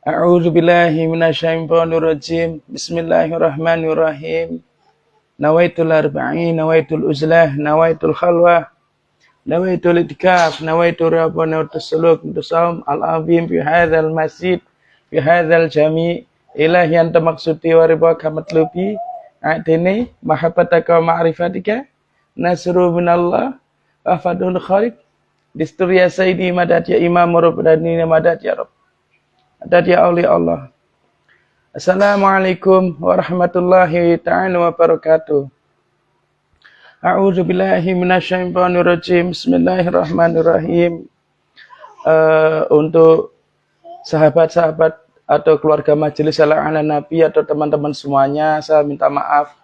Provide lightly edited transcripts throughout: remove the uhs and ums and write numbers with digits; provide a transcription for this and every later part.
A'udzu billahi minasyaitonir rajim. Bismillahirrahmanirrahim. Nawaitul arba'in, nawaitul uzlah, nawaitul khalwah, nawaitul itikaf, nawaitul rabbana wa tasalluq tusawm al-azim fi hadzal masjid, fi hadzal jami' ilahi anta maqsudi wa ridwaka matlubi. A'tini mahabbataka wa ma'rifatika nasru minallah wa fadlul khaliq. Distur ya sayyidi madad ya imam rabbani madad ya rabb. Madad ya awliya Allah. Assalamualaikum warahmatullahi ta'ala wabarakatuh. A'udzu billahi minasyaitonir rajim. Bismillahirrahmanirrahim. Untuk sahabat-sahabat atau keluarga majelis ala Nabi atau teman-teman semuanya, saya minta maaf.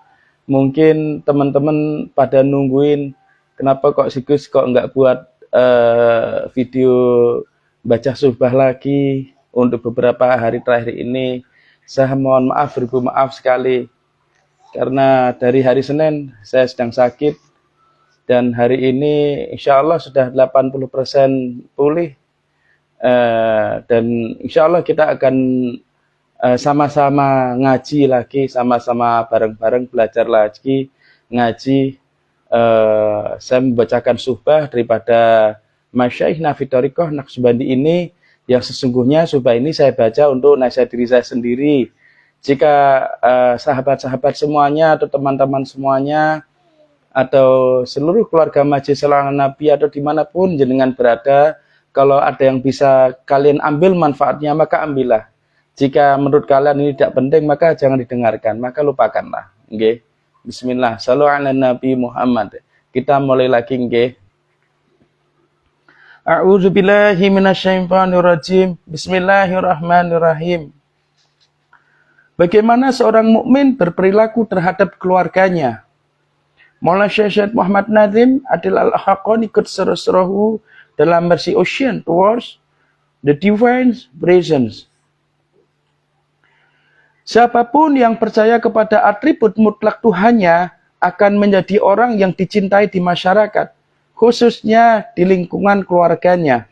Mungkin teman-teman pada nungguin kenapa kok Sigus kok nggak buat video baca subah lagi untuk beberapa hari terakhir ini. Saya mohon maaf, beribu maaf sekali. Karena dari hari Senin saya sedang sakit. Dan hari ini insya Allah sudah 80% pulih. Dan insya Allah kita akan sama-sama ngaji lagi. Sama-sama bareng-bareng belajar lagi. Ngaji. Saya membacakan subah daripada Masyaikh Nafi Thariqah Naqsyabandi ini. Yang sesungguhnya subah ini saya baca untuk nasihat diri saya sendiri. Jika sahabat-sahabat semuanya atau teman-teman semuanya atau seluruh keluarga majelis ala Nabi atau dimanapun jenengan berada, kalau ada yang bisa kalian ambil manfaatnya maka ambillah. Jika menurut kalian ini tidak penting maka jangan didengarkan, maka lupakanlah. Nggih. Bismillah. Shallu ala Nabi Muhammad. Kita mulai lagi nggih. A'udzu billahi minasyaitonir rajim. Bismillahirrahmanirrahim. Bagaimana seorang mukmin berperilaku terhadap keluarganya? Maulana Syekh Muhammad Nazim Adil Al-Haqqani Qudsarasrahu dalam versi Ocean Towards the Divine Presence. Siapapun yang percaya kepada atribut mutlak Tuhannya akan menjadi orang yang dicintai di masyarakat, khususnya di lingkungan keluarganya.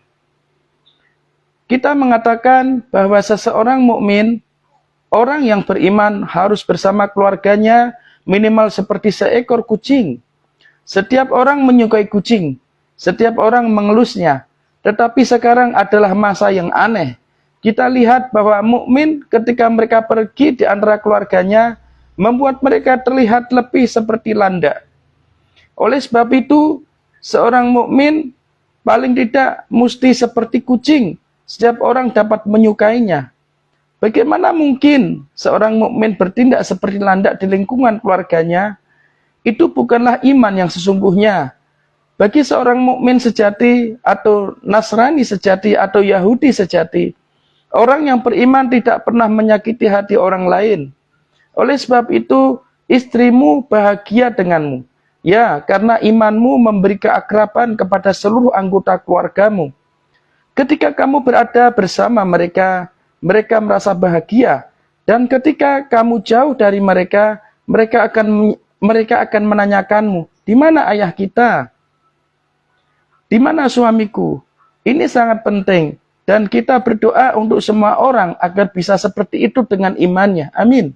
Kita mengatakan bahwa seseorang mukmin, orang yang beriman harus bersama keluarganya minimal seperti seekor kucing. Setiap orang menyukai kucing, setiap orang mengelusnya. Tetapi sekarang adalah masa yang aneh. Kita lihat bahwa mukmin ketika mereka pergi di antara keluarganya membuat mereka terlihat lebih seperti landak. Oleh sebab itu, seorang mukmin paling tidak mesti seperti kucing. Setiap orang dapat menyukainya. Bagaimana mungkin seorang mukmin bertindak seperti landak di lingkungan keluarganya? Itu bukanlah iman yang sesungguhnya. Bagi seorang mukmin sejati atau Nasrani sejati atau Yahudi sejati, orang yang beriman tidak pernah menyakiti hati orang lain. Oleh sebab itu, istrimu bahagia denganmu. Ya, karena imanmu memberi keakraban kepada seluruh anggota keluargamu. Ketika kamu berada bersama mereka, mereka merasa bahagia. Dan ketika kamu jauh dari mereka, mereka akan menanyakanmu, di mana ayah kita? Di mana suamiku? Ini sangat penting. Dan kita berdoa untuk semua orang agar bisa seperti itu dengan imannya. Amin.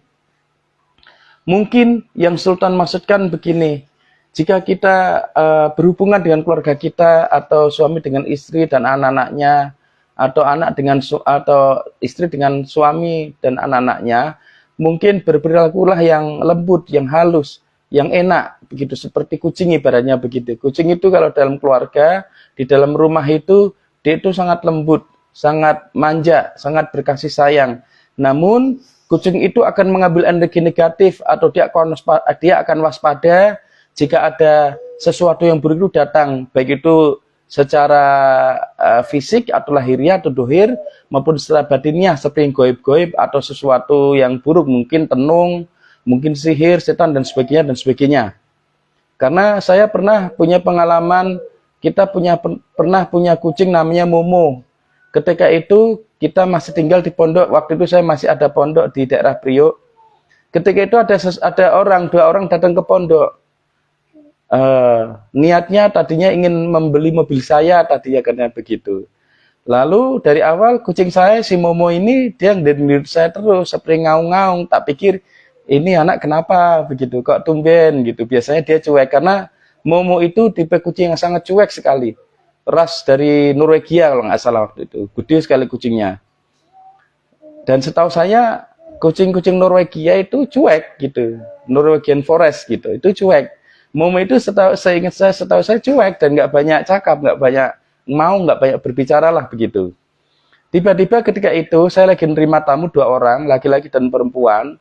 Mungkin yang Sultan maksudkan begini. Jika kita berhubungan dengan keluarga kita atau suami dengan istri dan anak-anaknya, atau anak dengan atau istri dengan suami dan anak-anaknya, mungkin berperilakulah yang lembut, yang halus, yang enak, begitu seperti kucing ibaratnya begitu. Kucing itu kalau dalam keluarga, di dalam rumah itu dia itu sangat lembut, sangat manja, sangat berkasih sayang. Namun kucing itu akan mengambil energi negatif atau dia akan waspada jika ada sesuatu yang buruk itu datang, baik itu secara fisik atau lahiriah atau dohir, maupun secara batinnya seperti yang goib-goib atau sesuatu yang buruk, mungkin tenung, mungkin sihir, setan, dan sebagainya. Karena saya pernah punya pengalaman, kita pernah punya kucing namanya Momo. Ketika itu kita masih tinggal di pondok, waktu itu saya masih ada pondok di daerah Priok. Ketika itu ada dua orang datang ke pondok. Niatnya tadinya ingin membeli mobil saya tadinya, karena begitu. Lalu dari awal kucing saya si Momo ini dia ngeliat saya terus seperti ngaung-ngaung. Tak pikir ini anak kenapa begitu kok tumben gitu. Biasanya dia cuek karena Momo itu tipe kucing yang sangat cuek sekali. Ras dari Norwegia kalau nggak salah waktu itu. Gede sekali kucingnya. Dan setahu saya kucing-kucing Norwegia itu cuek gitu. Norwegian Forest gitu. Itu cuek. Momo itu setahu saya cuek dan nggak banyak cakap, nggak banyak nggak banyak berbicara lah begitu. Tiba-tiba ketika itu saya lagi nerima tamu 2 orang, laki-laki dan perempuan.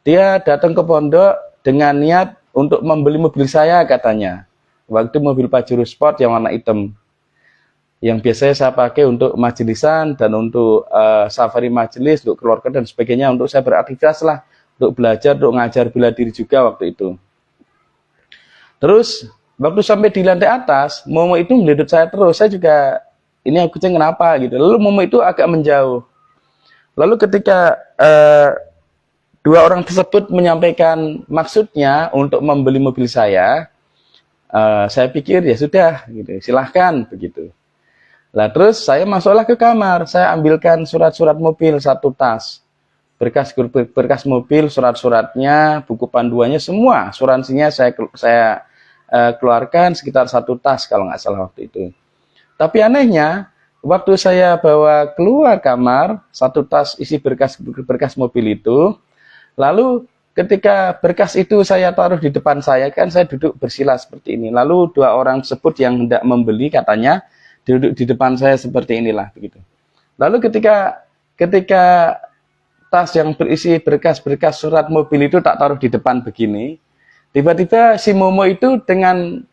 Dia datang ke pondok dengan niat untuk membeli mobil saya katanya. Waktu mobil Pajero Sport yang warna hitam. Yang biasanya saya pakai untuk majelisan dan untuk safari majelis, untuk keluarga dan sebagainya, untuk saya beraktivitas lah, untuk belajar, untuk ngajar bela diri juga waktu itu. Terus waktu sampai di lantai atas, Momo itu ngelihat saya terus. Saya juga, ini kucing kenapa gitu. Lalu Momo itu agak menjauh. Lalu ketika 2 orang tersebut menyampaikan maksudnya untuk membeli mobil saya pikir ya sudah, gitu, silahkan begitu. Lah terus saya masuklah ke kamar, saya ambilkan surat-surat mobil 1 tas, berkas mobil, surat-suratnya, buku panduannya semua, asuransinya saya keluarkan sekitar 1 tas kalau nggak salah waktu itu. Tapi anehnya, waktu saya bawa keluar kamar 1 tas isi berkas mobil itu, lalu ketika berkas itu saya taruh di depan saya, kan saya duduk bersila seperti ini. Lalu 2 orang tersebut yang hendak membeli katanya duduk di depan saya seperti inilah begitu. Lalu ketika tas yang berisi berkas-berkas surat mobil itu tak taruh di depan begini, tiba-tiba si Momo itu dengan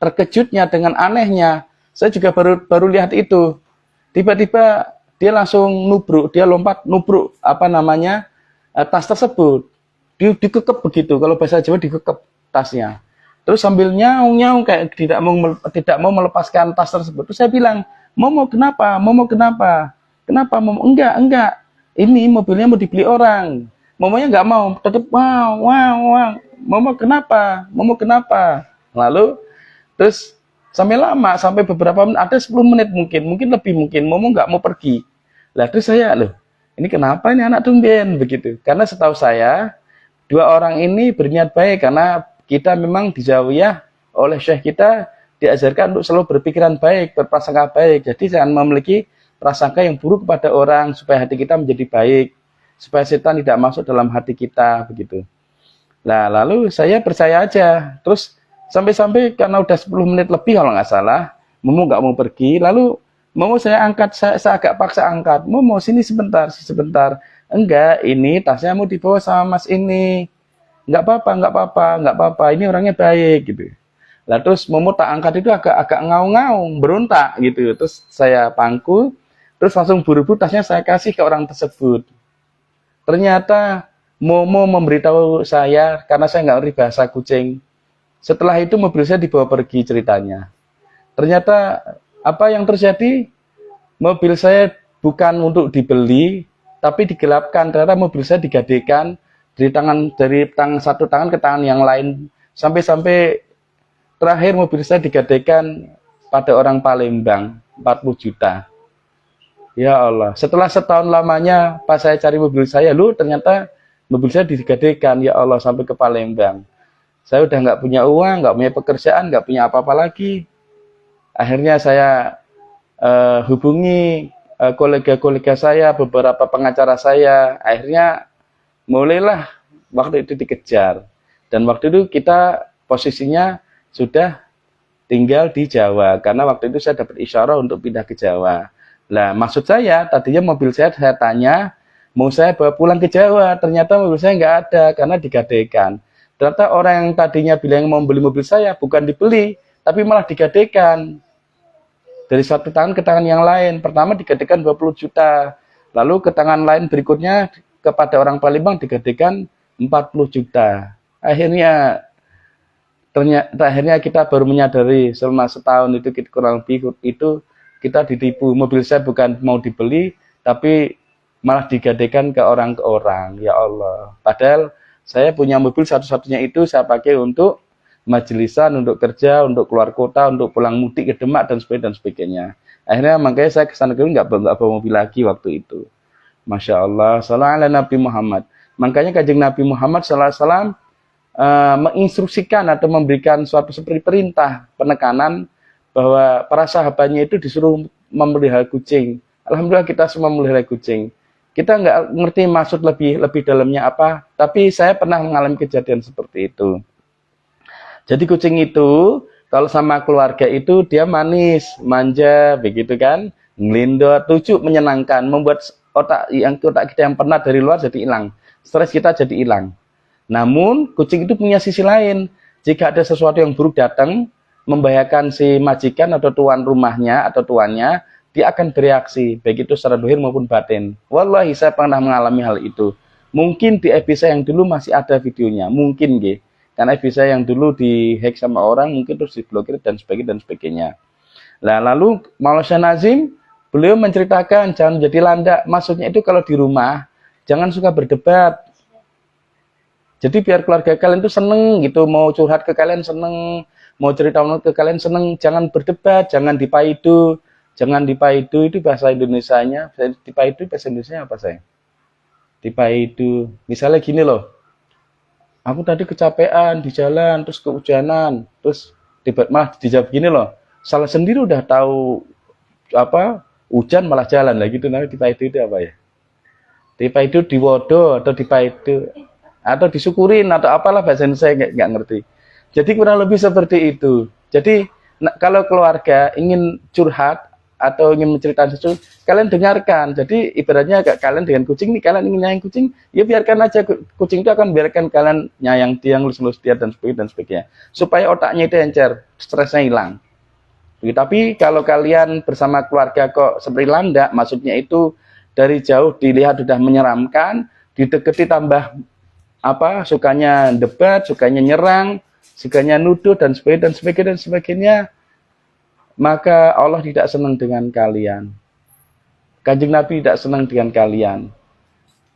terkejutnya, dengan anehnya, saya juga baru lihat itu. Tiba-tiba dia langsung dia lompat nubruk tas tersebut. Dikekep begitu, kalau bahasa Jawa dikekep tasnya. Terus sambil nyaung-nyaung kayak tidak mau melepaskan tas tersebut. Terus saya bilang, Momo kenapa? Momo kenapa? Kenapa Momo? Enggak. Ini mobilnya mau dibeli orang. Momonya nggak mau, tetap wow. Momo kenapa? Momo kenapa? Lalu terus sampai beberapa menit, ada 10 menit mungkin lebih Momo nggak mau pergi. Lah terus saya, ini kenapa ini anak tumben begitu? Karena setahu saya 2 orang ini berniat baik, karena kita memang di Zawiyah oleh Syekh kita diajarkan untuk selalu berpikiran baik, berprasangka baik. Jadi jangan memiliki prasangka yang buruk kepada orang, supaya hati kita menjadi baik, supaya setan tidak masuk dalam hati kita begitu. Nah lalu saya percaya aja. Terus sampai karena udah 10 menit lebih kalau nggak salah, Momo nggak mau pergi. Lalu Momo saya angkat, saya agak paksa angkat. Momo sini sebentar. Enggak, ini tasnya mau dibawa sama Mas ini. Nggak apa-apa. Ini orangnya baik gitu. Lah terus Momo tak angkat itu agak ngaung-ngaung, berontak gitu. Terus saya pangku, terus langsung buru-buru tasnya saya kasih ke orang tersebut. Ternyata Momo memberitahu saya, karena saya nggak ngerti bahasa kucing. Setelah itu mobil saya dibawa pergi ceritanya. Ternyata apa yang terjadi? Mobil saya bukan untuk dibeli, tapi digelapkan. Ternyata mobil saya digadekan dari tangan satu tangan ke tangan yang lain, sampai terakhir mobil saya digadekan pada orang Palembang 40 juta. Ya Allah, setelah setahun lamanya pas saya cari mobil saya, ternyata mobil saya digadekan, ya Allah, sampai ke Palembang. Saya udah nggak punya uang, nggak punya pekerjaan, nggak punya apa-apa lagi. Akhirnya saya hubungi kolega-kolega saya, beberapa pengacara saya. Akhirnya mulailah waktu itu dikejar. Dan waktu itu kita posisinya sudah tinggal di Jawa, karena waktu itu saya dapat isyarah untuk pindah ke Jawa. Nah, maksud saya, tadinya mobil saya tanya, mau saya bawa pulang ke Jawa. Ternyata mobil saya nggak ada, karena digadekan. Ternyata orang yang tadinya bilang mau beli mobil saya, bukan dibeli, tapi malah digadekan. Dari satu tangan ke tangan yang lain. Pertama digadekan 20 juta. Lalu ke tangan lain berikutnya, kepada orang Palembang digadekan 40 juta. Akhirnya kita baru menyadari selama setahun itu kurang lebih itu kita ditipu. Mobil saya bukan mau dibeli, tapi malah digadekan ke orang. Ya Allah. Padahal saya punya mobil satu-satunya itu saya pakai untuk majelisan, untuk kerja, untuk keluar kota, untuk pulang mudik ke Demak dan sebagainya. Akhirnya makanya saya kesana kemari nggak bawa mobil lagi waktu itu. Masya Allah, salam ala Nabi Muhammad. Makanya Kanjeng Nabi Muhammad SAW menginstruksikan atau memberikan suatu seperti perintah penekanan bahwa para sahabatnya itu disuruh memelihara kucing. Alhamdulillah kita semua memelihara kucing. Kita nggak ngerti maksud lebih dalamnya apa, tapi saya pernah mengalami kejadian seperti itu. Jadi kucing itu kalau sama keluarga itu dia manis, manja, begitu kan, ngelindot, lucu, menyenangkan, membuat otak kita yang penat dari luar jadi hilang, stres kita jadi hilang. Namun kucing itu punya sisi lain. Jika ada sesuatu yang buruk datang, membahayakan si majikan atau tuan rumahnya atau tuannya, dia akan bereaksi, baik itu secara dohir maupun batin. Wallahi saya pernah mengalami hal itu. Mungkin di episode yang dulu masih ada videonya, mungkin nggih. Karena episode yang dulu dihack sama orang, mungkin terus diblokir dan sebagainya. Nah, lalu Maulana Nazim, beliau menceritakan jangan jadi landak. Maksudnya itu kalau di rumah, jangan suka berdebat. Jadi biar keluarga kalian tuh seneng gitu, mau curhat ke kalian seneng, mau cerita ke kalian seneng, jangan berdebat, jangan dipaidu. Jangan dipaidu itu bahasa Indonesianya. Dipaidu bahasa Indonesianya apa saya? Dipaidu. Misalnya gini loh. Aku tadi kecapean di jalan, terus kehujanan, terus malah dijawab gini loh. Salah sendiri udah tahu apa hujan malah jalan lah gitu. Nah, dipaidu itu apa ya? Dipaidu diwodo atau dipaidu atau disyukurin atau apalah bahasa Indonesia saya nggak ngerti. Jadi kurang lebih seperti itu. Jadi kalau keluarga ingin curhat atau ingin menceritakan sesuatu, kalian dengarkan. Jadi ibaratnya kalian dengan kucing nih, kalian ingin nyayang kucing, ya biarkan aja, kucing itu akan biarkan kalian nyayang dia, ngelus-ngelus dia dan sebagainya. Supaya otaknya itu encer, stresnya hilang. Tapi kalau kalian bersama keluarga kok seperti landak, maksudnya itu dari jauh dilihat sudah menyeramkan, dideketi tambah sukanya debat, sukanya nyerang, sukanya nuduh dan sebagainya, maka Allah tidak senang dengan kalian. Kanjeng Nabi tidak senang dengan kalian.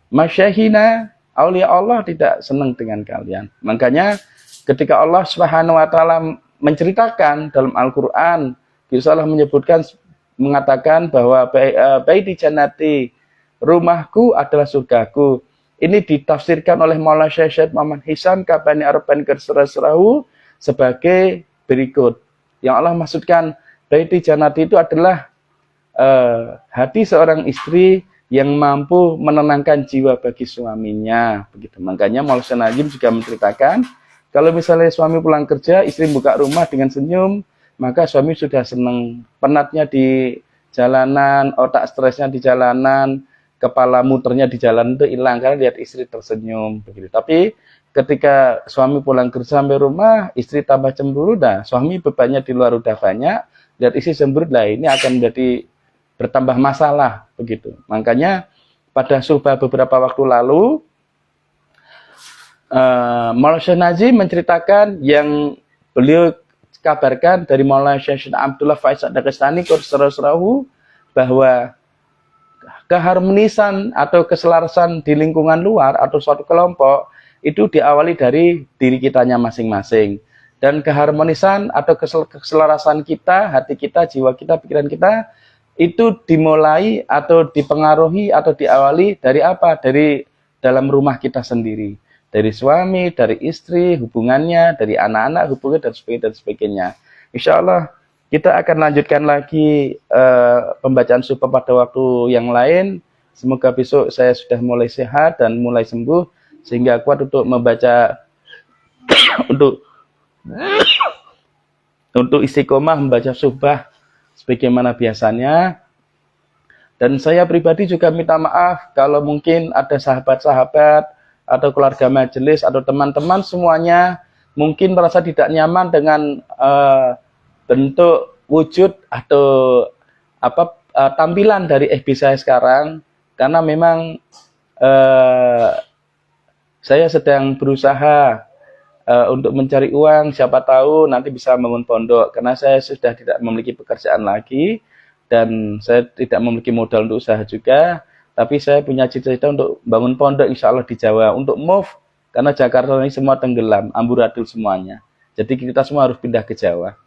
Masyahina, aulia Allah tidak senang dengan kalian. Makanya ketika Allah Subhanahu wa taala menceritakan dalam Al-Qur'an, Allah menyebutkan mengatakan bahwa baiti jannati, rumahku adalah surgaku. Ini ditafsirkan oleh Maulana Syekh Muhammad Hisam Kabani Arban Kerserahu sebagai berikut. Yang Allah maksudkan baiti jannati itu adalah hati seorang istri yang mampu menenangkan jiwa bagi suaminya. Begitu. Makanya Maulana Najim juga menceritakan, kalau misalnya suami pulang kerja, istri buka rumah dengan senyum, maka suami sudah senang. Penatnya di jalanan, otak stresnya di jalanan, kepala muternya di jalan itu hilang karena lihat istri tersenyum. Begitu. Tapi ketika suami pulang kerja sampai rumah, istri tambah cemburu, suami bebannya di luar udah banyak, lihat istri cemburu, ini akan menjadi bertambah masalah. Begitu. Makanya pada suhbah beberapa waktu lalu, Maulana Nazim menceritakan yang beliau kabarkan dari Maulana Syekh Abdullah Faiz Ad-Dagestani Qur'an bahwa keharmonisan atau keselarasan di lingkungan luar atau suatu kelompok itu diawali dari diri kitanya masing-masing. Dan keharmonisan atau keselarasan kita, hati kita, jiwa kita, pikiran kita itu dimulai atau dipengaruhi atau diawali dari apa? Dari dalam rumah kita sendiri. Dari suami, dari istri, hubungannya, dari anak-anak, hubungan, dan sebagainya. Insya Allah kita akan lanjutkan lagi pembacaan sumpah pada waktu yang lain. Semoga besok saya sudah mulai sehat dan mulai sembuh, sehingga kuat untuk membaca, untuk istiqomah membaca sumpah sebagaimana biasanya. Dan saya pribadi juga minta maaf kalau mungkin ada sahabat-sahabat, atau keluarga majelis atau teman-teman semuanya mungkin merasa tidak nyaman dengan bentuk wujud atau tampilan dari FB saya sekarang, karena memang saya sedang berusaha untuk mencari uang, siapa tahu nanti bisa membangun pondok, karena saya sudah tidak memiliki pekerjaan lagi dan saya tidak memiliki modal untuk usaha juga. Tapi saya punya cita-cita untuk bangun pondok insya Allah di Jawa, untuk move, karena Jakarta ini semua tenggelam, amburadul semuanya. Jadi kita semua harus pindah ke Jawa.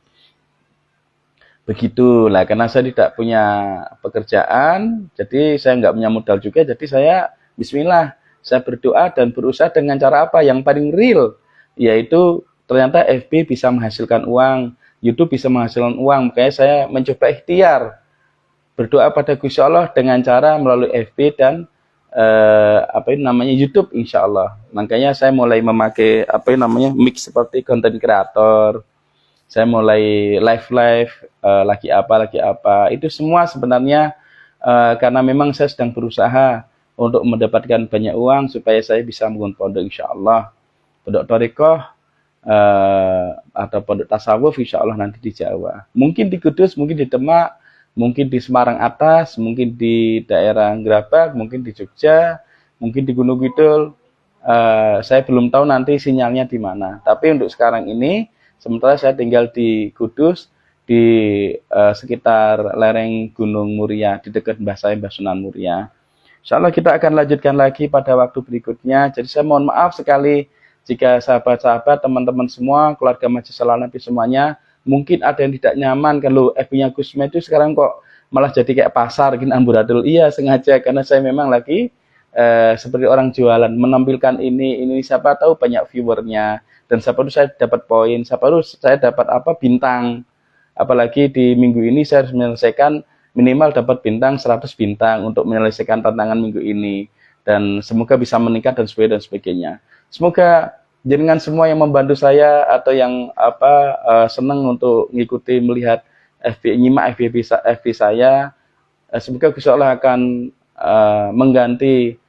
Begitulah, karena saya tidak punya pekerjaan, jadi saya nggak punya modal juga, jadi saya bismillah, saya berdoa dan berusaha dengan cara apa yang paling real, yaitu ternyata FB bisa menghasilkan uang, YouTube bisa menghasilkan uang, makanya saya mencoba ikhtiar, berdoa pada Gusti Allah dengan cara melalui FB dan YouTube, insya Allah. Makanya saya mulai memakai mix seperti content creator, saya mulai live lagi apa itu semua sebenarnya karena memang saya sedang berusaha untuk mendapatkan banyak uang supaya saya bisa membangun pondok, insya Allah pondok Thariqah atau pondok tasawuf, insya Allah nanti di Jawa, mungkin di Kudus, mungkin di Demak, mungkin di Semarang Atas, mungkin di daerah Gerabak, mungkin di Jogja, mungkin di Gunung Kidul. Saya belum tahu nanti sinyalnya di mana, tapi untuk sekarang ini sementara saya tinggal di Kudus, di sekitar lereng Gunung Muria, di dekat Mbah saya, Mbah Sunan Muria. Insya Allah kita akan lanjutkan lagi pada waktu berikutnya. Jadi saya mohon maaf sekali jika sahabat-sahabat, teman-teman semua, keluarga Masjid Sallallahu Nabi semuanya, mungkin ada yang tidak nyaman kan, loh FB-nya Gusme itu sekarang kok malah jadi kayak pasar, gini amburadul. Iya, sengaja, karena saya memang lagi seperti orang jualan, menampilkan ini siapa tahu banyak viewernya, dan siapa tahu saya dapat poin, siapa tahu saya dapat bintang, apalagi di minggu ini saya harus menyelesaikan minimal dapat bintang 100 bintang untuk menyelesaikan tantangan minggu ini, dan semoga bisa meningkat dan sebagainya. Semoga jenengan semua yang membantu saya atau yang senang untuk mengikuti melihat nyimak FB saya, semoga Gusti Allah akan mengganti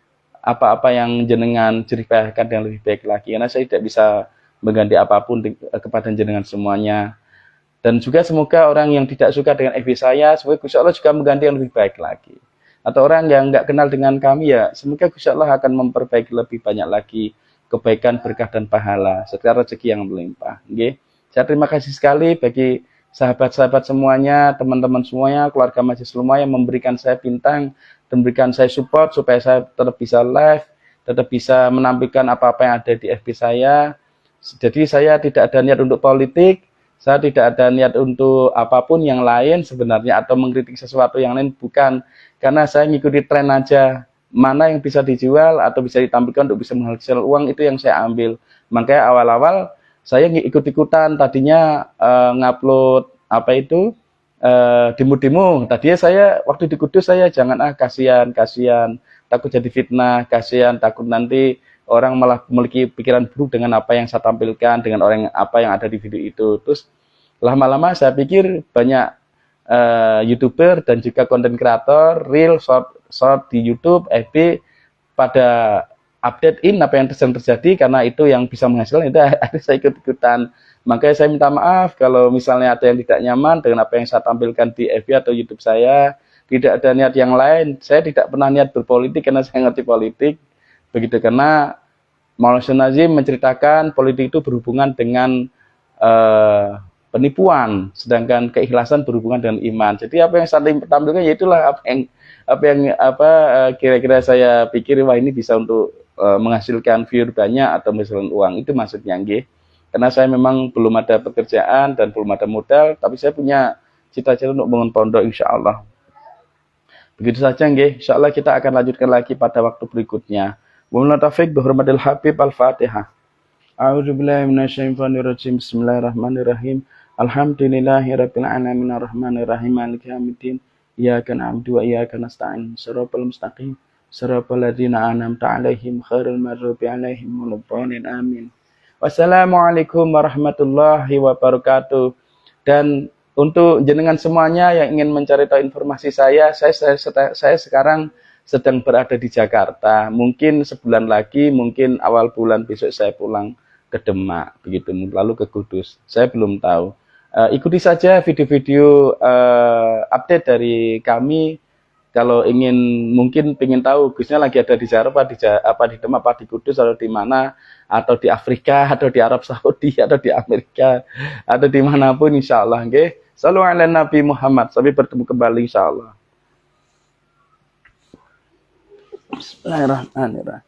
apa-apa yang jenengan ceritakan yang lebih baik lagi, karena saya tidak bisa mengganti apapun kepada jenengan semuanya. Dan juga semoga orang yang tidak suka dengan FB saya, semoga Gusti Allah juga mengganti yang lebih baik lagi. Atau orang yang nggak kenal dengan kami, ya semoga Gusti Allah akan memperbaiki lebih banyak lagi kebaikan, berkah, dan pahala serta rezeki yang melimpah. Okay? Saya terima kasih sekali bagi sahabat-sahabat semuanya, teman-teman semuanya, keluarga Masjid semua yang memberikan saya bintang dan memberikan saya support supaya saya tetap bisa live, tetap bisa menampilkan apa-apa yang ada di FB saya. Jadi saya tidak ada niat untuk politik, saya tidak ada niat untuk apapun yang lain sebenarnya, atau mengkritik sesuatu yang lain, bukan. Karena saya ngikuti tren aja, mana yang bisa dijual atau bisa ditampilkan untuk bisa menghasilkan uang, itu yang saya ambil. Makanya awal-awal saya ikut-ikutan, tadinya ngupload demo-demo. Tadinya saya waktu di Kudus saya jangan kasihan, takut jadi fitnah, kasihan, takut nanti orang malah memiliki pikiran buruk dengan apa yang saya tampilkan, dengan orang apa yang ada di video itu. Terus lama-lama saya pikir banyak YouTuber dan juga konten kreator, real, short di YouTube, FB pada updatein apa yang sedang terjadi, karena itu yang bisa menghasilkan, itu akhirnya saya ikut-ikutan. Makanya saya minta maaf kalau misalnya ada yang tidak nyaman dengan apa yang saya tampilkan di FB atau YouTube saya. Tidak ada niat yang lain, saya tidak pernah niat berpolitik karena saya ngerti politik. Begitu, karena Maulana Nazim menceritakan politik itu berhubungan dengan penipuan, sedangkan keikhlasan berhubungan dengan iman. Jadi apa yang saya tampilkan, yaitulah apa yang kira-kira saya pikir, wah ini bisa untuk menghasilkan viewer banyak atau menghasilkan uang, itu maksudnya, nggih. Karena saya memang belum ada pekerjaan dan belum ada modal, tapi saya punya cita-cita untuk membangun pondok, insya Allah. Begitu saja, nggih. Insya Allah kita akan lanjutkan lagi pada waktu berikutnya. Wabillahi taufiq bihurmatil Habib Al-Fatihah. A'udzubillahi minasyaitonirrajim. Bismillahirrahmanirrahim. Alhamdulillahirabbil alamin arrahmanirrahim maliki yaumiddin. Iyyaka na'budu wa iyyaka nasta'in. Shiratal mustaqim. Shiratal ladzina an'amta 'alaihim ghairil maghdubi 'alaihim waladdallin. Amin. Wassalamualaikum warahmatullahi wabarakatuh. Dan untuk jenengan semuanya yang ingin mencari tahu informasi saya sekarang sedang berada di Jakarta. Mungkin sebulan lagi, mungkin awal bulan besok saya pulang ke Demak, begitu, lalu ke Kudus. Saya belum tahu. Ikuti saja video-video update dari kami. Kalau ingin, mungkin ingin tahu Gusnya lagi ada di Jakarta, di Demak, apa di Kudus, atau di mana, atau di Afrika, atau di Arab Saudi, atau di Amerika, atau dimanapun, insya Allah. Okay? Shallu ala Nabi Muhammad. Sampai bertemu kembali, insya Allah. Bismillahirrahmanirrahim.